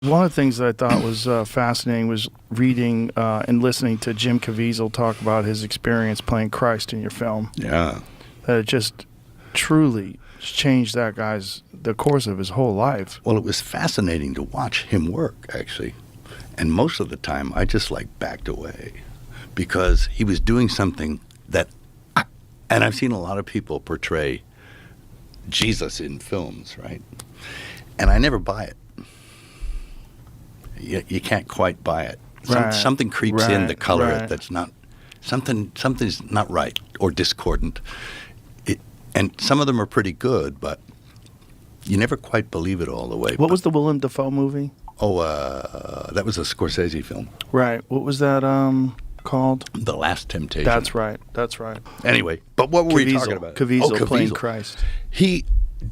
One of the things that I thought was fascinating was reading and listening to Jim Caviezel talk about his experience playing Christ in your film. Yeah. That it just truly changed the course of his whole life. Well, it was fascinating to watch him work, actually. And most of the time, I just backed away because he was doing something and I've seen a lot of people portray Jesus in films, right? And I never buy it. You can't quite buy it. Something creeps in the color that's not something's not right or discordant. And some of them are pretty good, but you never quite believe it all the way. What was the Willem Dafoe movie? Oh, that was a Scorsese film. Right. What was that called? The Last Temptation. That's right. That's right. Anyway, but what were we talking about? Caviezel playing Christ. He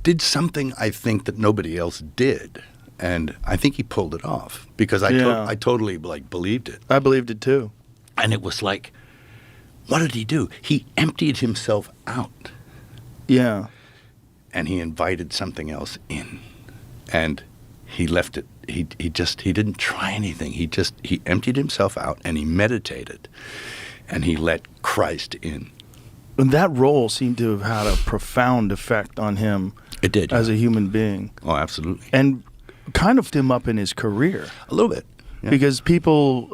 did something, I think, that nobody else did. And I think he pulled it off because I totally believed it. I believed it too. And it was what did he do? He emptied himself out. Yeah. And he invited something else in. And he left it. He didn't try anything. He emptied himself out and he meditated. And he let Christ in. And that role seemed to have had a profound effect on him. It did. As a human being. Oh, absolutely. And kind of him up in his career. A little bit. Yeah. Because people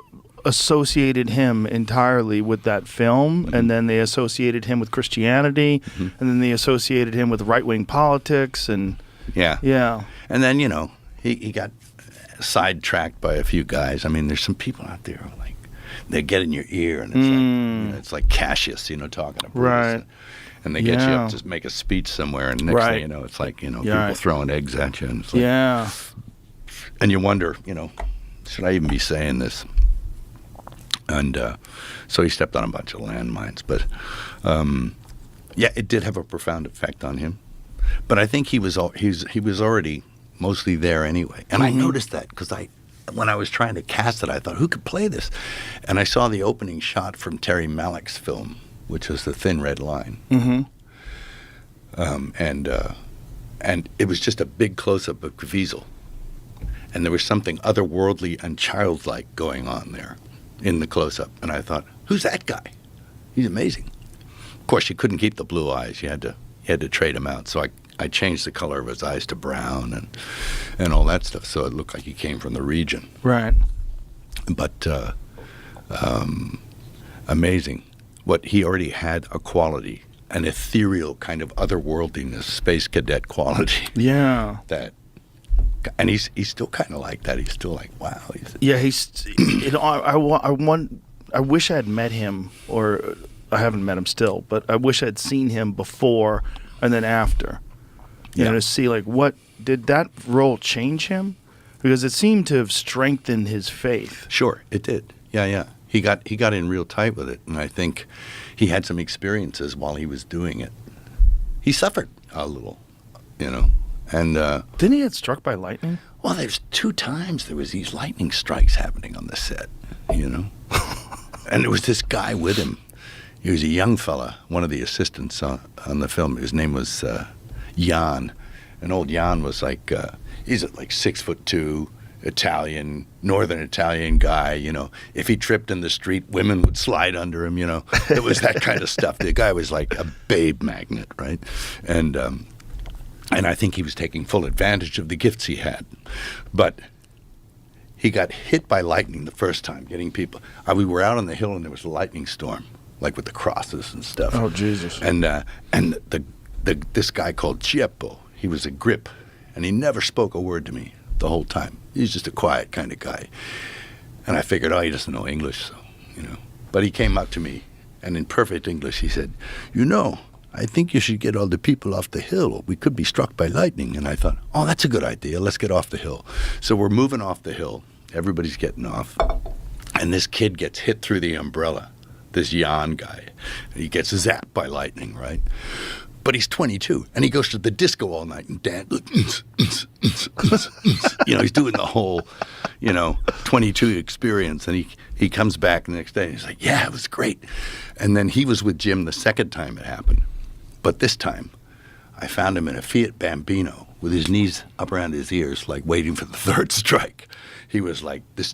associated him entirely with that film, and then they associated him with Christianity, and then they associated him with right-wing politics, and yeah. And then, he got sidetracked by a few guys. I mean, there's some people out there who they get in your ear, and it's like Cassius, talking to Bruce. Right. And they get you up to make a speech somewhere, and next thing you know, it's people throwing eggs at you. And it's and you wonder, should I even be saying this? And so he stepped on a bunch of landmines. But, it did have a profound effect on him. But I think he was already mostly there anyway. And I noticed that because when I was trying to cast it, I thought, who could play this? And I saw the opening shot from Terry Malick's film, which was The Thin Red Line. And it was just a big close-up of Caviezel. And there was something otherworldly and childlike going on there in the close-up. And I thought, who's that guy? He's amazing. Of course, you couldn't keep the blue eyes. You had to trade him out. So I changed the color of his eyes to brown and all that stuff, so it looked like he came from the region. Right. But amazing. What he already had a quality, an ethereal kind of otherworldliness, space cadet quality. Yeah. And he's still kind of like that. He's still wow. I wish I had met him, or I haven't met him still, but I wish I'd seen him before and then after. To see what did that role change him? Because it seemed to have strengthened his faith. Sure, it did. Yeah. He got in real tight with it, and I think he had some experiences while he was doing it. He suffered a little, and didn't he get struck by lightning? Well, there's 2 times there was these lightning strikes happening on the set, and there was this guy with him. He was a young fella, one of the assistants on the film. His name was Jan, and old Jan was he's 6'2", Italian, northern Italian guy, If he tripped in the street, women would slide under him, It was that kind of stuff. The guy was like a babe magnet, right? And I think he was taking full advantage of the gifts he had. But he got hit by lightning the first time, getting people. We were out on the hill, and there was a lightning storm, with the crosses and stuff. Oh, Jesus. And this guy called Chieppo, he was a grip, and he never spoke a word to me the whole time. He's just a quiet kind of guy. And I figured, he doesn't know English, so, But he came up to me, and in perfect English, he said, I think you should get all the people off the hill, or we could be struck by lightning. And I thought, that's a good idea. Let's get off the hill. So we're moving off the hill. Everybody's getting off. And this kid gets hit through the umbrella, this Jan guy. He gets zapped by lightning, right? But he's 22, and he goes to the disco all night and dance. He's doing the whole, 22 experience. And he comes back the next day, and he's like, yeah, it was great. And then he was with Jim the second time it happened. But this time, I found him in a Fiat Bambino with his knees up around his ears, like waiting for the third strike. He was like, this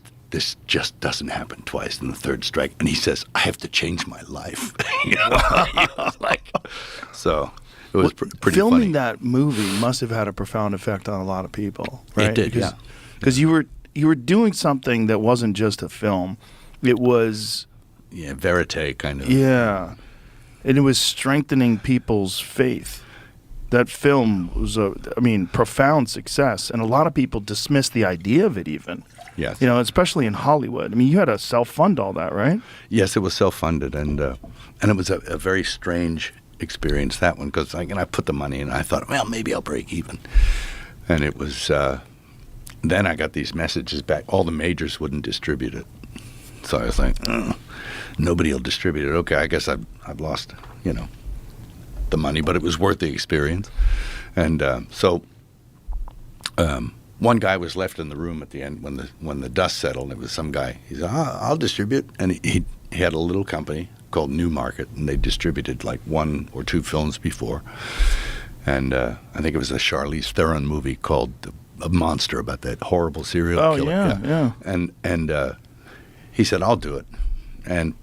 just doesn't happen twice in the third strike. And he says, I have to change my life. He was like, so it was pretty filming funny. that movie must have had a profound effect on a lot of people, right? It did, yeah. Because you were doing something that wasn't just a film. It was... Yeah, verite kind of. Yeah. And it was strengthening people's faith. That film was profound success, and a lot of people dismissed the idea of it even. Yes. Especially in Hollywood. I mean, you had to self-fund all that, right? Yes, it was self-funded, and it was a very strange experience, that one, because I put the money in, and I thought, well, maybe I'll break even. And it was, then I got these messages back. All the majors wouldn't distribute it. So I was like, nobody will distribute it. Okay, I guess I've lost, the money, but it was worth the experience. And so one guy was left in the room at the end when the dust settled. It was some guy. He said, I'll distribute. And he had a little company called New Market, and they distributed like 1 or 2 films before. And I think it was a Charlize Theron movie called A Monster, about that horrible serial killer. Yeah. And he said, I'll do it. And,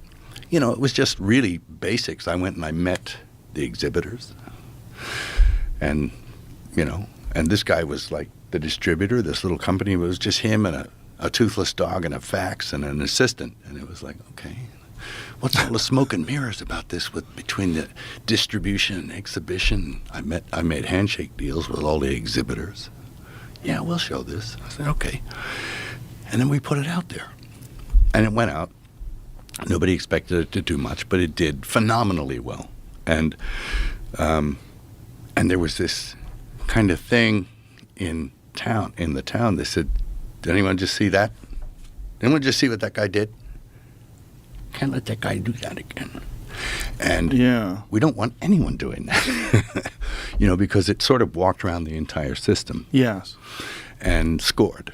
it was just really basics. I went and I met the exhibitors. And, and this guy was like the distributor. This little company, it was just him and a toothless dog and a fax and an assistant. And it was like, okay, what's all the smoke and mirrors about this between the distribution and exhibition? I made handshake deals with all the exhibitors. Yeah, we'll show this. I said, okay. And then we put it out there. And it went out. Nobody expected it to do much, but it did phenomenally well. And there was this kind of thing in the town. They said, did anyone just see that? Did anyone just see what that guy did? Can't let that guy do that again. And we don't want anyone doing that, because it sort of walked around the entire system. Yes. And scored.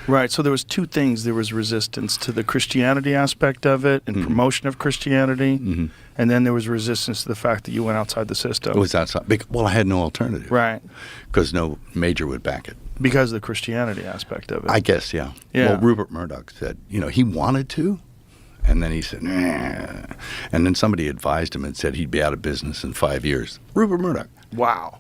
Right. So there was 2 things. There was resistance to the Christianity aspect of it and promotion of Christianity. Mm-hmm. And then there was resistance to the fact that you went outside the system. It was outside. Well, I had no alternative. Right. Because no major would back it. Because of the Christianity aspect of it. I guess, yeah. Well, Rupert Murdoch said, he wanted to. And then he said, nah. And then somebody advised him and said he'd be out of business in 5 years. Rupert Murdoch. Wow.